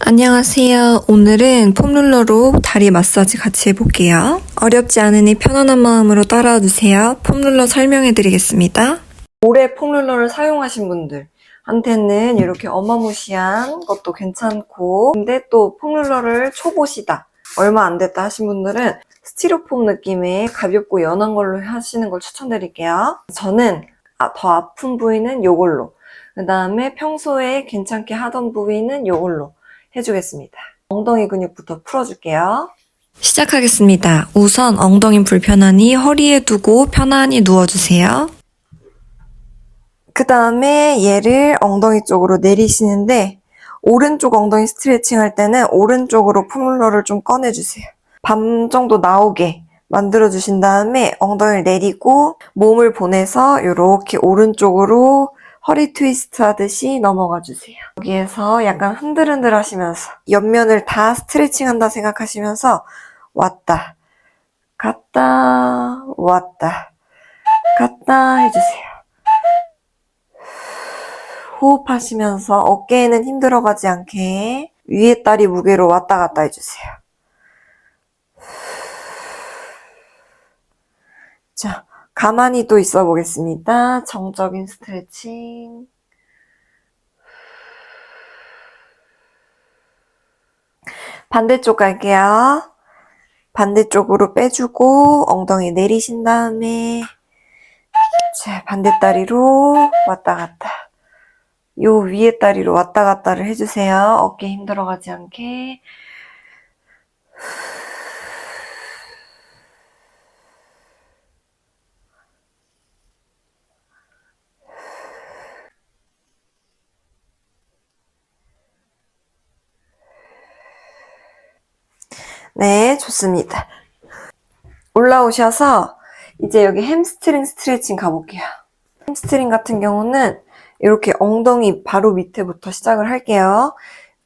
안녕하세요. 오늘은 폼롤러로 다리 마사지 같이 해볼게요. 어렵지 않으니 편안한 마음으로 따라와 주세요. 폼롤러 설명해 드리겠습니다. 오래 폼롤러를 사용하신 분들한테는 이렇게 어마무시한 것도 괜찮고, 근데 또 폼롤러를 초보시다, 얼마 안 됐다 하신 분들은 스티로폼 느낌의 가볍고 연한 걸로 하시는 걸 추천드릴게요. 저는 더 아픈 부위는 이걸로, 그 다음에 평소에 괜찮게 하던 부위는 이걸로 해주겠습니다. 엉덩이 근육부터 풀어줄게요. 시작하겠습니다. 우선 엉덩이 불편하니 허리에 두고 편안히 누워주세요. 그 다음에 얘를 엉덩이 쪽으로 내리시는데, 오른쪽 엉덩이 스트레칭 할 때는 오른쪽으로 폼롤러를 좀 꺼내주세요. 반 정도 나오게 만들어주신 다음에 엉덩이를 내리고 몸을 보내서 이렇게 오른쪽으로 허리 트위스트 하듯이 넘어가 주세요. 여기에서 약간 흔들흔들 하시면서 옆면을 다 스트레칭 한다 생각하시면서 왔다 갔다 왔다 갔다 해주세요. 호흡하시면서 어깨에는 힘들어가지 않게 위에 다리 무게로 왔다 갔다 해주세요. 자, 가만히 또 있어 보겠습니다. 정적인 스트레칭. 반대쪽 갈게요. 반대쪽으로 빼주고 엉덩이 내리신 다음에 자, 반대다리로 왔다 갔다. 요 위에 다리로 왔다 갔다를 해주세요. 어깨 힘들어가지 않게. 네, 좋습니다. 올라오셔서 이제 여기 햄스트링 스트레칭 가볼게요. 햄스트링 같은 경우는 이렇게 엉덩이 바로 밑에부터 시작을 할게요.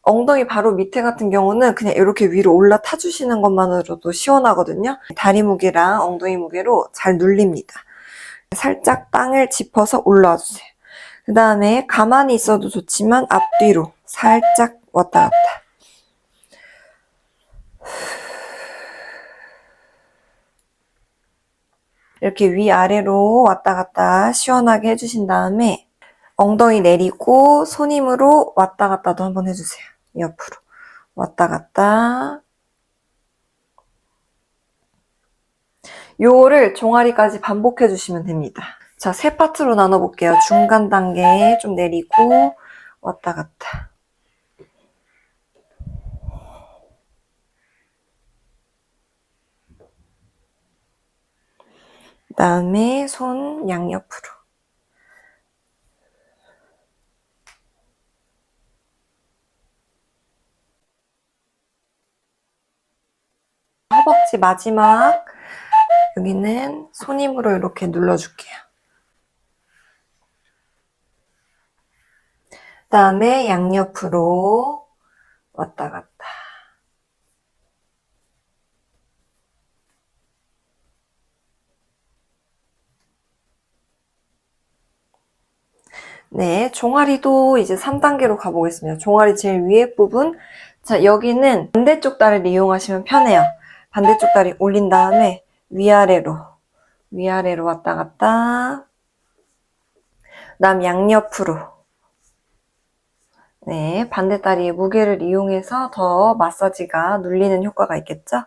엉덩이 바로 밑에 같은 경우는 그냥 이렇게 위로 올라타 주시는 것만으로도 시원하거든요. 다리 무게랑 엉덩이 무게로 잘 눌립니다. 살짝 땅을 짚어서 올라와 주세요. 그 다음에 가만히 있어도 좋지만 앞뒤로 살짝 왔다 갔다. 이렇게 위아래로 왔다 갔다 시원하게 해주신 다음에 엉덩이 내리고 손 힘으로 왔다 갔다도 한번 해주세요. 옆으로 왔다 갔다. 요거를 종아리까지 반복해 주시면 됩니다. 자, 세 파트로 나눠볼게요. 중간 단계 좀 내리고 왔다 갔다. 그 다음에 손 양옆으로. 허벅지 마지막 여기는 손 힘으로 이렇게 눌러줄게요. 그 다음에 양옆으로 왔다 갔다. 네, 종아리도 이제 3단계로 가보겠습니다. 종아리 제일 위에 부분. 자, 여기는 반대쪽 다리를 이용하시면 편해요. 반대쪽 다리 올린 다음에 위아래로 왔다 갔다. 그 다음 양옆으로. 네, 반대 다리의 무게를 이용해서 더 마사지가 눌리는 효과가 있겠죠?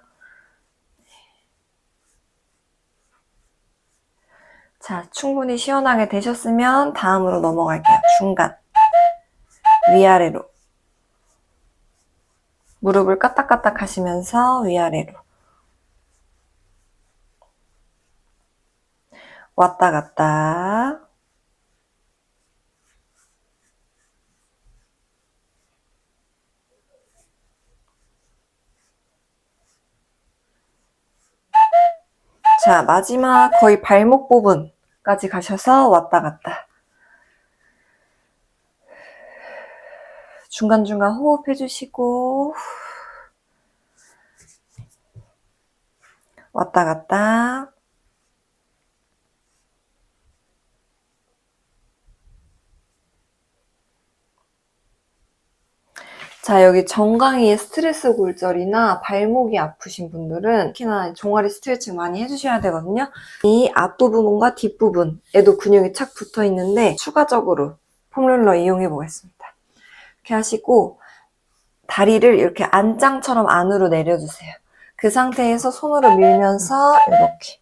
자, 충분히 시원하게 되셨으면 다음으로 넘어갈게요. 중간. 위아래로. 무릎을 까딱까딱 하시면서 위아래로. 왔다 갔다. 자, 마지막 거의 발목 부분까지 가셔서 왔다 갔다. 중간중간 호흡해 주시고 왔다 갔다. 자, 여기 정강이의 스트레스 골절이나 발목이 아프신 분들은 특히나 종아리 스트레칭 많이 해주셔야 되거든요. 이 앞부분과 뒷부분에도 근육이 착 붙어 있는데 추가적으로 폼롤러 이용해 보겠습니다. 이렇게 하시고 다리를 이렇게 안장처럼 안으로 내려주세요. 그 상태에서 손으로 밀면서 이렇게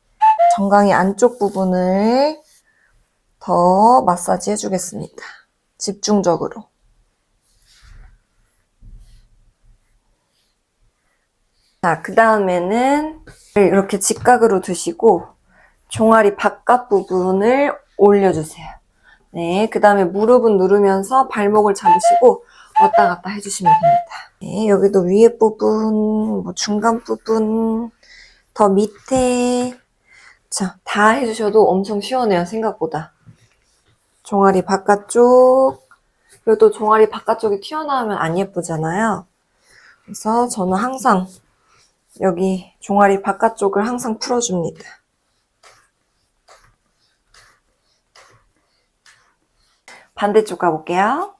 정강이 안쪽 부분을 더 마사지 해주겠습니다. 집중적으로. 자, 그 다음에는 이렇게 직각으로 두시고 종아리 바깥 부분을 올려주세요. 네, 그 다음에 무릎은 누르면서 발목을 잡으시고 왔다 갔다 해주시면 됩니다. 네, 여기도 위에 부분, 뭐 중간 부분, 더 밑에. 자, 다 해주셔도 엄청 시원해요, 생각보다. 종아리 바깥쪽. 그리고 또 종아리 바깥쪽이 튀어나오면 안 예쁘잖아요. 그래서 저는 항상 여기 종아리 바깥쪽을 항상 풀어줍니다. 반대쪽 가볼게요.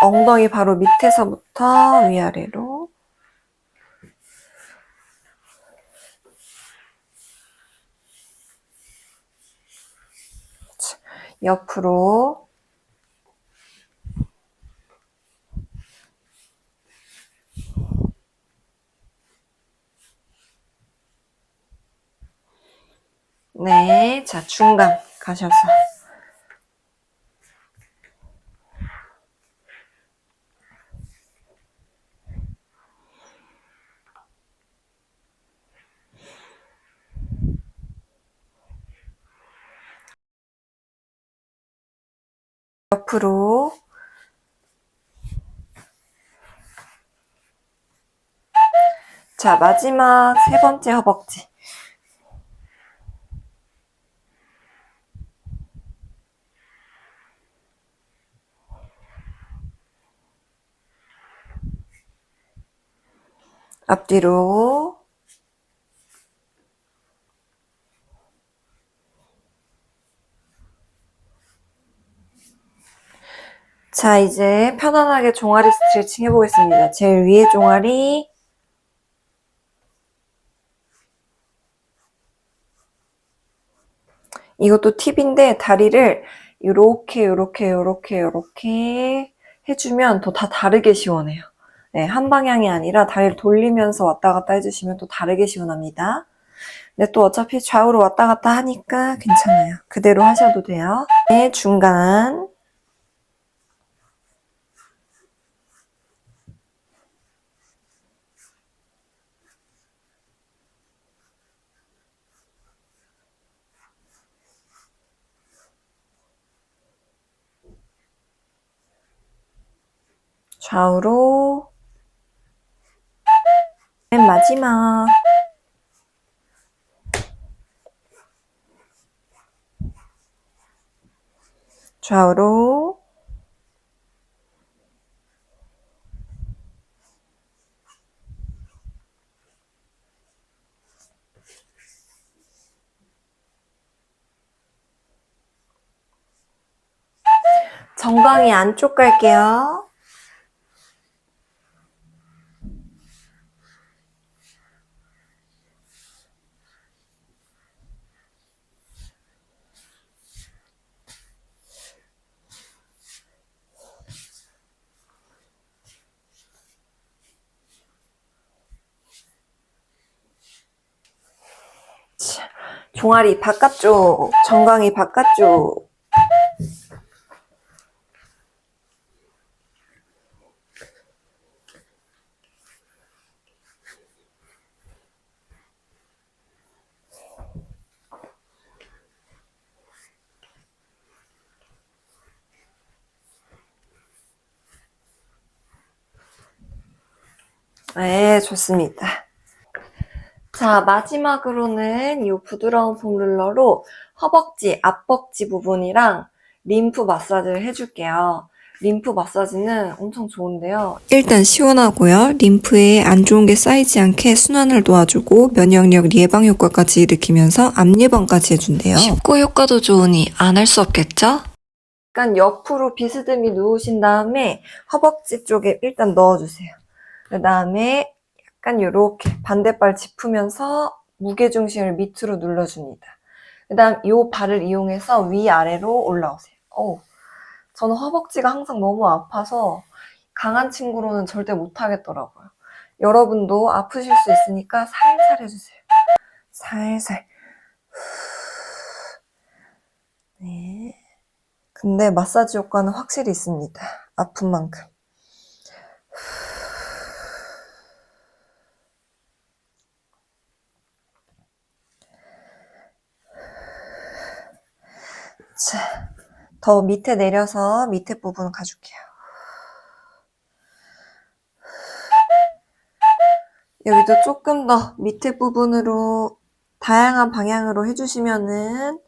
엉덩이 바로 밑에서부터 위아래로. 옆으로. 네, 자, 중간 가셔서. 옆으로. 자, 마지막 세 번째 허벅지. 앞뒤로. 자, 이제 편안하게 종아리 스트레칭 해보겠습니다. 제일 위에 종아리. 이것도 팁인데 다리를 요렇게 해주면 또 다 다르게 시원해요. 네, 한 방향이 아니라 다리를 돌리면서 왔다 갔다 해주시면 또 다르게 시원합니다. 근데 또 어차피 좌우로 왔다 갔다 하니까 괜찮아요. 그대로 하셔도 돼요. 네, 중간. 좌우로. 맨 마지막. 좌우로. 정강이 안쪽 갈게요. 종아리 바깥쪽, 정강이 바깥쪽. 네, 좋습니다. 자, 마지막으로는 이 부드러운 폼롤러로 허벅지, 앞벅지 부분이랑 림프 마사지를 해줄게요. 림프 마사지는 엄청 좋은데요. 일단 시원하고요. 림프에 안 좋은 게 쌓이지 않게 순환을 도와주고 면역력 예방 효과까지 일으키면서 암 예방까지 해준대요. 쉽고 효과도 좋으니 안 할 수 없겠죠? 약간 옆으로 비스듬히 누우신 다음에 허벅지 쪽에 일단 넣어주세요. 그 다음에 약간 이렇게 반대발 짚으면서 무게중심을 밑으로 눌러줍니다. 그 다음 이 발을 이용해서 위아래로 올라오세요. 저는 허벅지가 항상 너무 아파서 강한 친구로는 절대 못하겠더라고요. 여러분도 아프실 수 있으니까 살살 해주세요. 살살. 네. 근데 마사지 효과는 확실히 있습니다. 아픈 만큼. 자, 더 밑에 내려서 밑에 부분 가줄게요. 여기도 조금 더 밑에 부분으로 다양한 방향으로 해주시면은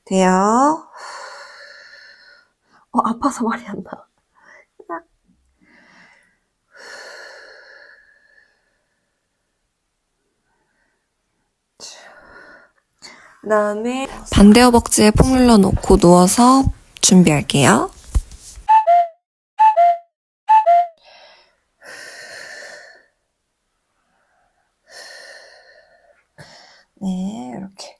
돼요. 아파서 말이 안 나. 그 다음에 반대 허벅지에 폼롤러 놓고 누워서 준비할게요. 네, 이렇게.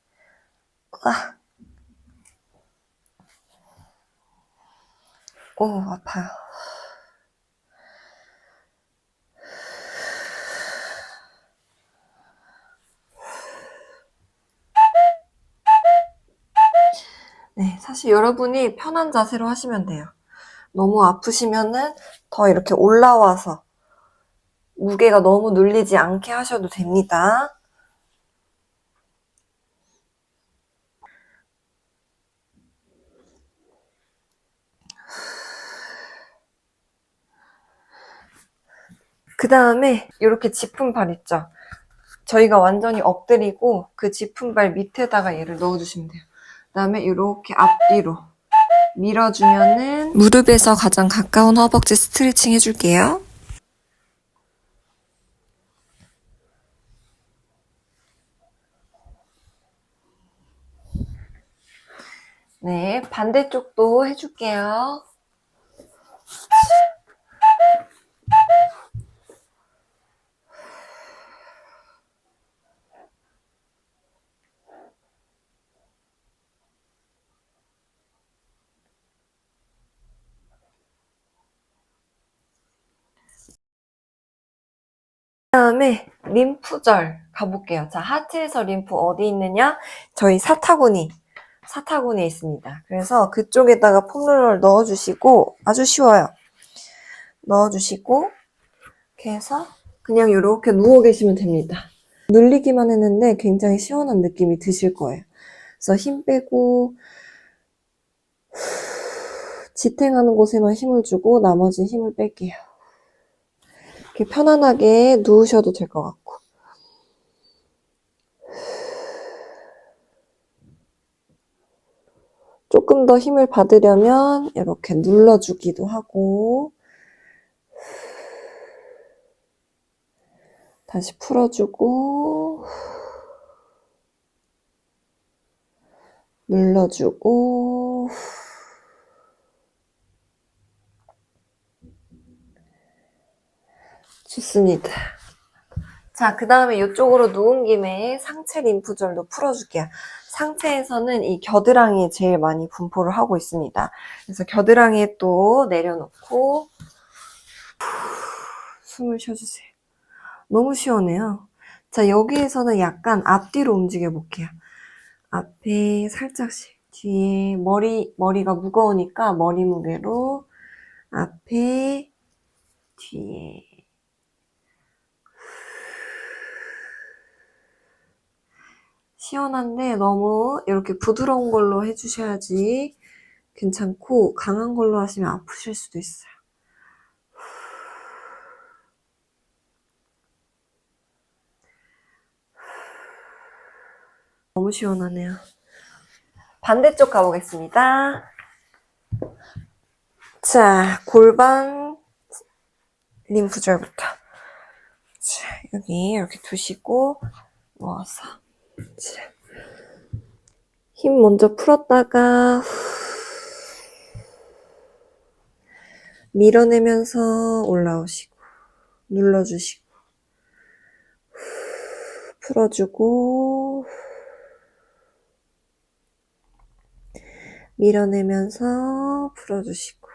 아파요. 네, 사실 여러분이 편한 자세로 하시면 돼요. 너무 아프시면은 더 이렇게 올라와서 무게가 너무 눌리지 않게 하셔도 됩니다. 그 다음에 이렇게 짚은 발 있죠? 저희가 완전히 엎드리고 그 짚은 발 밑에다가 얘를 넣어주시면 돼요. 그 다음에 이렇게 앞뒤로 밀어주면은 무릎에서 가장 가까운 허벅지 스트레칭 해줄게요. 네, 반대쪽도 해줄게요. 그 다음에 림프절 가볼게요. 자, 하트에서 림프 어디 있느냐? 저희 사타구니에 있습니다. 그래서 그쪽에다가 폼롤러를 넣어주시고, 아주 쉬워요. 넣어주시고, 이렇게 해서 그냥 이렇게 누워 계시면 됩니다. 눌리기만 했는데 굉장히 시원한 느낌이 드실 거예요. 그래서 힘 빼고 지탱하는 곳에만 힘을 주고 나머지 힘을 뺄게요. 이렇게 편안하게 누우셔도 될 것 같고. 조금 더 힘을 받으려면 이렇게 눌러주기도 하고 다시 풀어주고 눌러주고 좋습니다. 자, 그 다음에 이쪽으로 누운 김에 상체 림프절도 풀어줄게요. 상체에서는 이 겨드랑이에 제일 많이 분포를 하고 있습니다. 그래서 겨드랑이에 또 내려놓고 숨을 쉬어주세요. 너무 시원해요. 자, 여기에서는 약간 앞뒤로 움직여 볼게요. 앞에 살짝씩, 뒤에 머리가 무거우니까 머리 무게로 앞에, 뒤에. 시원한데 너무 이렇게 부드러운 걸로 해주셔야지 괜찮고 강한 걸로 하시면 아프실 수도 있어요. 너무 시원하네요. 반대쪽 가보겠습니다. 자, 골반 림프절부터. 자, 여기 이렇게 두시고 모아서. 자, 힘 먼저 풀었다가 밀어내면서 올라오시고, 눌러주시고, 풀어주고, 밀어내면서 풀어주시고,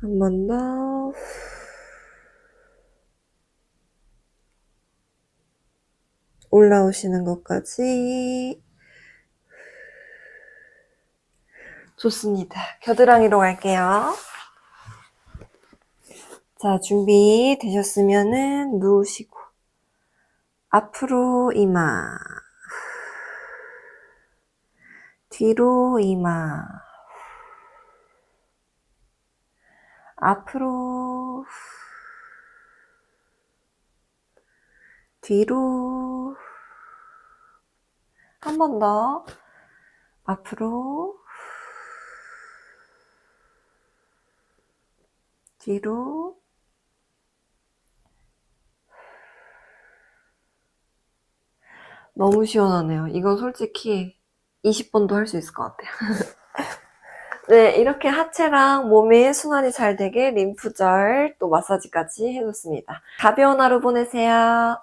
한 번 더, 올라오시는 것까지. 좋습니다. 겨드랑이로 갈게요. 자, 준비 되셨으면은 누우시고, 앞으로 이마, 뒤로 이마, 앞으로, 뒤로, 한 번 더, 앞으로, 뒤로, 너무 시원하네요. 이건 솔직히 20번도 할 수 있을 것 같아요. 네, 이렇게 하체랑 몸의 순환이 잘 되게 림프절 또 마사지까지 해줬습니다. 가벼운 하루 보내세요.